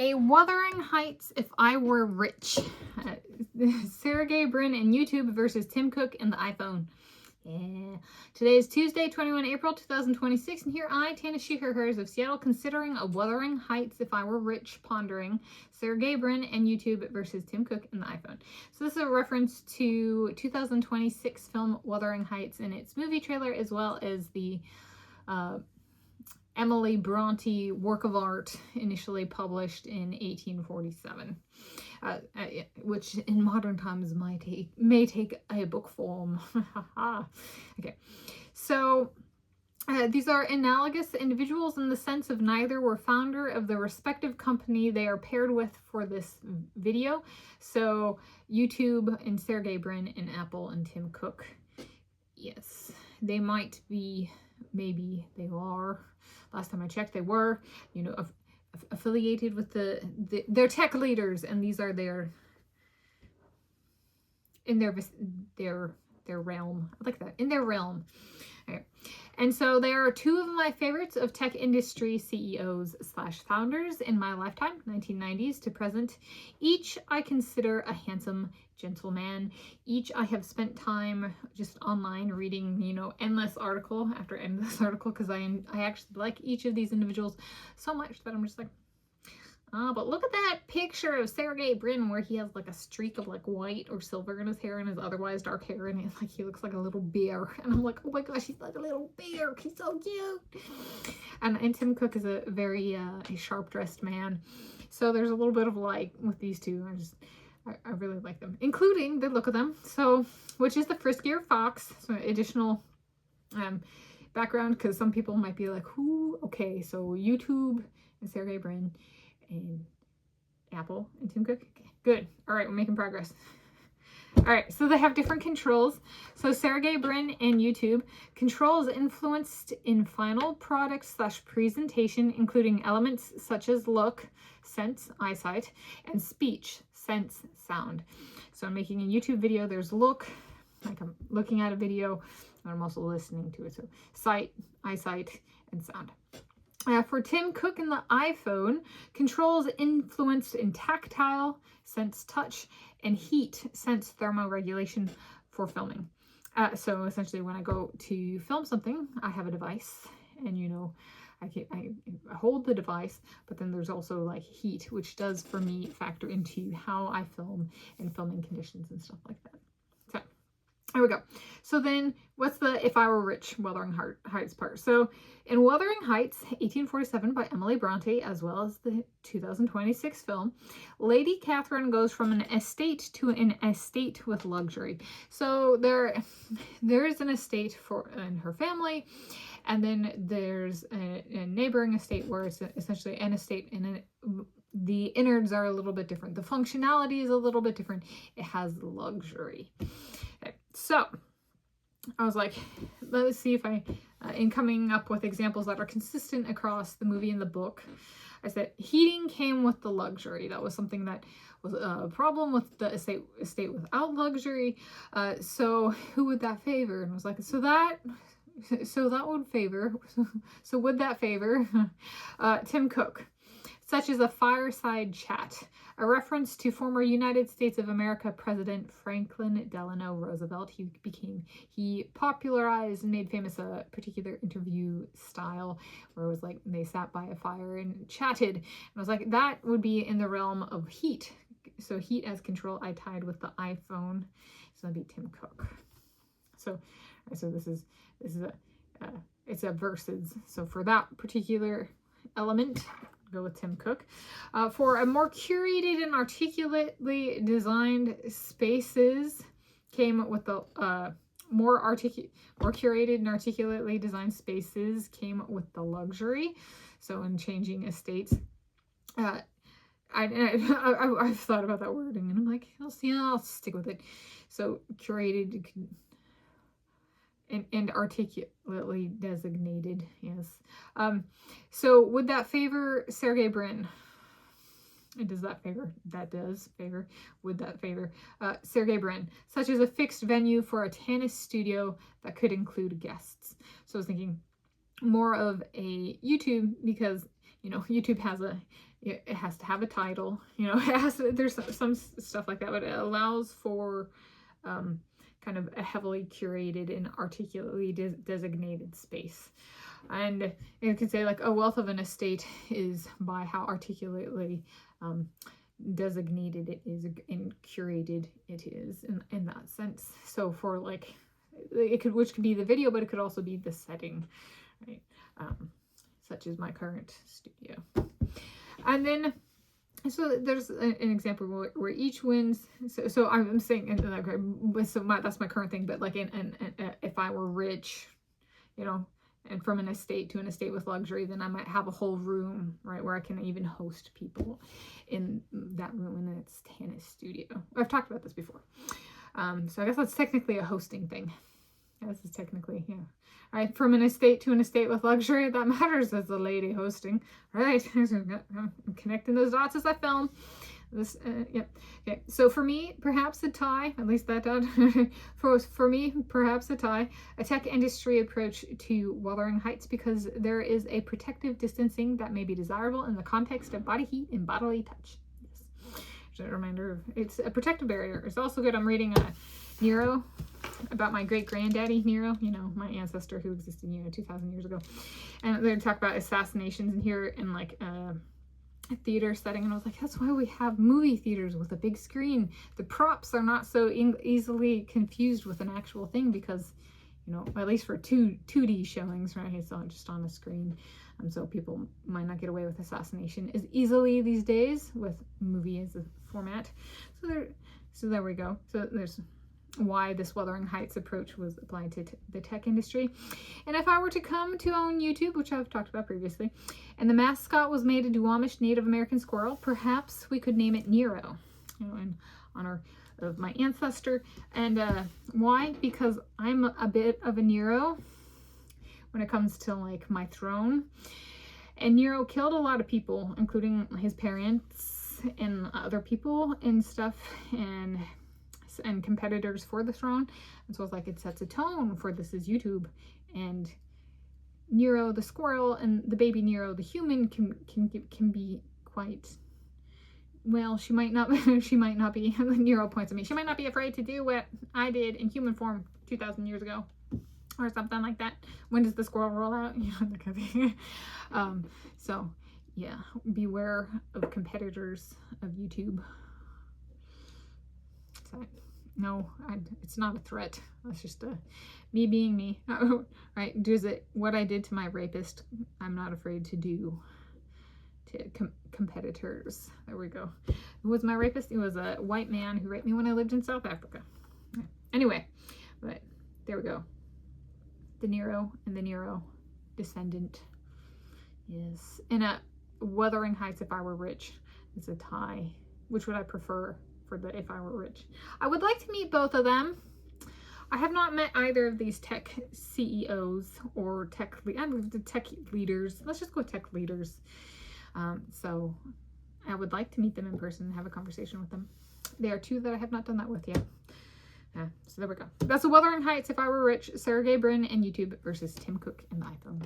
A Wuthering Heights If I Were Rich. Sergey Brin and YouTube versus Tim Cook and the iPhone. Yeah. Today is Tuesday, 21 April 2026, and here I, Tanis, she, her, hers of Seattle, considering a Wuthering Heights If I Were Rich, pondering Sergey Brin and YouTube versus Tim Cook and the iPhone. So this is a reference to 2026 film Wuthering Heights and its movie trailer, as well as the Emily Bronte work of art initially published in 1847, which in modern times may take a book form. Okay, so these are analogous individuals in the sense of neither were founder of the respective company they are paired with for this video. So YouTube and Sergey Brin and Apple and Tim Cook. Yes, they might be, maybe they are. Last time I checked, they were, affiliated with their tech leaders, and these are in their realm. I like that, in their realm. Okay. And so there are two of my favorites of tech industry CEOs / founders in my lifetime, 1990s to present. Each I consider a handsome gentleman. Each I have spent time just online reading, endless article after endless article, because I actually like each of these individuals so much that I'm just like, but look at that picture of Sergey Brin where he has like a streak of like white or silver in his hair and his otherwise dark hair, and it's like he looks like a little bear, and I'm like, oh my gosh, he's like a little bear, he's so cute. And Tim Cook is a very a sharp dressed man, so there's a little bit of like with these two. I really like them, including the look of them. So, which is the friskier fox. So additional background, because some people might be like, who? Okay, so YouTube and Sergey Brin and Apple and Tim Cook. Okay, good. All right, we're making progress. All right, so they have different controls. So Sergey Brin and YouTube controls influenced in final product / presentation, including elements such as look, sense, eyesight, and speech, sense, sound. So I'm making a YouTube video. There's look, like I'm looking at a video, and I'm also listening to it. So sight, eyesight, and sound. For Tim Cook and the iPhone, controls influenced in tactile, sense touch, and heat, sense thermoregulation for filming. So essentially when I go to film something, I have a device, and I hold the device, but then there's also like heat, which does for me factor into how I film and filming conditions and stuff like that. So there we go. So then what's the If I Were Rich Wuthering Heights part? So in Wuthering Heights, 1847 by Emily Bronte, as well as the 2026 film, Lady Catherine goes from an estate to an estate with luxury. So there is an estate in her family, and then there's a neighboring estate where it's essentially an estate, and the innards are a little bit different. The functionality is a little bit different. It has luxury. Okay, so I was like, let's see if in coming up with examples that are consistent across the movie and the book, I said heating came with the luxury. That was something that was a problem with the estate without luxury. So who would that favor? And I was like, so that would favor. So would that favor Tim Cook? Such as a fireside chat, a reference to former United States of America President Franklin Delano Roosevelt. He popularized and made famous a particular interview style where it was like they sat by a fire and chatted. And I was like, that would be in the realm of heat. So heat as control, I tied with the iPhone. So that'd be Tim Cook. So this is it's a versus. So for that particular element, go with Tim Cook. For a more curated and articulately designed spaces, came with the more curated and articulately designed spaces came with the luxury. So in changing estates, I've thought about that wording, and I'm like, I'll stick with it. So curated and articulately designated, yes. So would that favor Sergey Brin? And does that favor? That does favor. Would that favor Sergey Brin? Such as a fixed venue for a Tanis studio that could include guests. So I was thinking more of a YouTube, because you know, YouTube has it has to have a title, you know, there's some stuff like that, but it allows for kind of a heavily curated and articulately designated space. And you can say like a wealth of an estate is by how articulately designated it is and curated it is in that sense. So for like, which could be the video, but it could also be the setting, right? Such as my current studio. And then, so there's an example where each wins. So I'm saying, that's my current thing. But like, if I were rich, you know, and from an estate to an estate with luxury, then I might have a whole room, right, where I can even host people in that room, and it's Tanis studio. I've talked about this before. So I guess that's technically a hosting thing. This is technically, yeah. All right, from an estate to an estate with luxury, that matters as a lady hosting. All right, I'm connecting those dots as I film. This, yep. Okay, so for me, perhaps a tie, at least that dot. for me, perhaps a tie, a tech industry approach to Wuthering Heights, because there is a protective distancing that may be desirable in the context of body heat and bodily touch. Yes, just a reminder of it's a protective barrier. It's also good. I'm reading Nero, about my great-granddaddy Nero, you know, my ancestor who existed, you know, 2,000 years ago. And they talk about assassinations in here in like a theater setting, and I was like, that's why we have movie theaters with a big screen. The props are not so easily confused with an actual thing, because, you know, at least for 2D showings, right, it's not just on a screen. So people might not get away with assassination as easily these days with movie as a format. So there we go. So there's why this Wuthering Heights approach was applied to the tech industry. And if I were to come to own YouTube, which I've talked about previously, and the mascot was made a Duwamish Native American squirrel, perhaps we could name it Nero, you know, in honor of my ancestor. And why? Because I'm a bit of a Nero when it comes to like my throne. And Nero killed a lot of people, including his parents and other people and stuff, and competitors for the throne. And so it's like, it sets a tone for this is YouTube. And Nero the squirrel and the baby Nero the human can be quite, well, she might not be Nero points at me, she might not be afraid to do what I did in human form 2,000 years ago or something like that. When does the squirrel roll out? You know, that kind of thing. So yeah, beware of competitors of YouTube. So, no, it's not a threat. That's just me being me. Right? What I did to my rapist, I'm not afraid to do to competitors. There we go. Who was my rapist? It was a white man who raped me when I lived in South Africa. Anyway, but there we go. The Nero and the Nero descendant. Yes. And Wuthering Heights, if I were rich, is a tie. Which would I prefer for the if I were rich? I would like to meet both of them. I have not met either of these tech CEOs or tech leaders. Let's just go tech leaders. So I would like to meet them in person and have a conversation with them. There are two that I have not done that with yet. So there we go. That's the Wuthering Heights, if I were rich. Sergey Brin and YouTube versus Tim Cook and the iPhone.